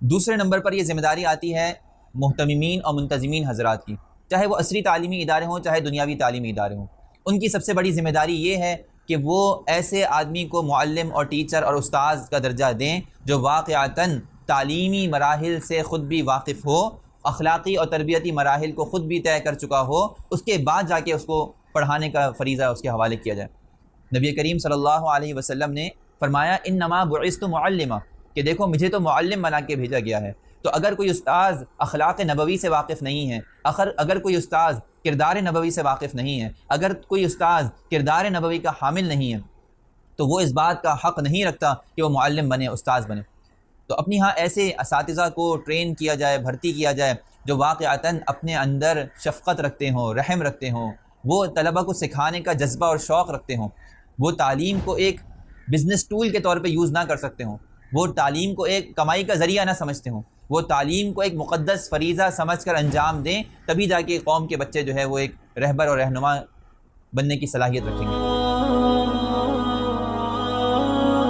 دوسرے نمبر پر یہ ذمہ داری آتی ہے محتممین اور منتظمین حضرات کی، چاہے وہ عصری تعلیمی ادارے ہوں چاہے دنیاوی تعلیمی ادارے ہوں۔ ان کی سب سے بڑی ذمہ داری یہ ہے کہ وہ ایسے آدمی کو معلم اور ٹیچر اور استاذ کا درجہ دیں جو واقعتاً تعلیمی مراحل سے خود بھی واقف ہو، اخلاقی اور تربیتی مراحل کو خود بھی طے کر چکا ہو، اس کے بعد جا کے اس کو پڑھانے کا فریضہ اس کے حوالے کیا جائے۔ نبی کریم صلی اللہ علیہ وسلم نے فرمایا انما بعثت معلما، کہ دیکھو مجھے تو معلم بنا کے بھیجا گیا ہے۔ تو اگر کوئی استاذ اخلاق نبوی سے واقف نہیں ہے، اگر کوئی استاذ کردار نبوی سے واقف نہیں ہے، اگر کوئی استاذ کردار نبوی کا حامل نہیں ہے، تو وہ اس بات کا حق نہیں رکھتا کہ وہ معلم بنے، استاذ بنے۔ تو اپنی ہاں ایسے اساتذہ کو ٹرین کیا جائے، بھرتی کیا جائے جو واقعتاً اپنے اندر شفقت رکھتے ہوں، رحم رکھتے ہوں، وہ طلبہ کو سکھانے کا جذبہ اور شوق رکھتے ہوں، وہ تعلیم کو ایک بزنس ٹول کے طور پہ یوز نہ کر سکتے ہوں، وہ تعلیم کو ایک کمائی کا ذریعہ نہ سمجھتے ہوں، وہ تعلیم کو ایک مقدس فریضہ سمجھ کر انجام دیں، تبھی جا کے قوم کے بچے جو ہے وہ ایک رہبر اور رہنما بننے کی صلاحیت رکھیں گے۔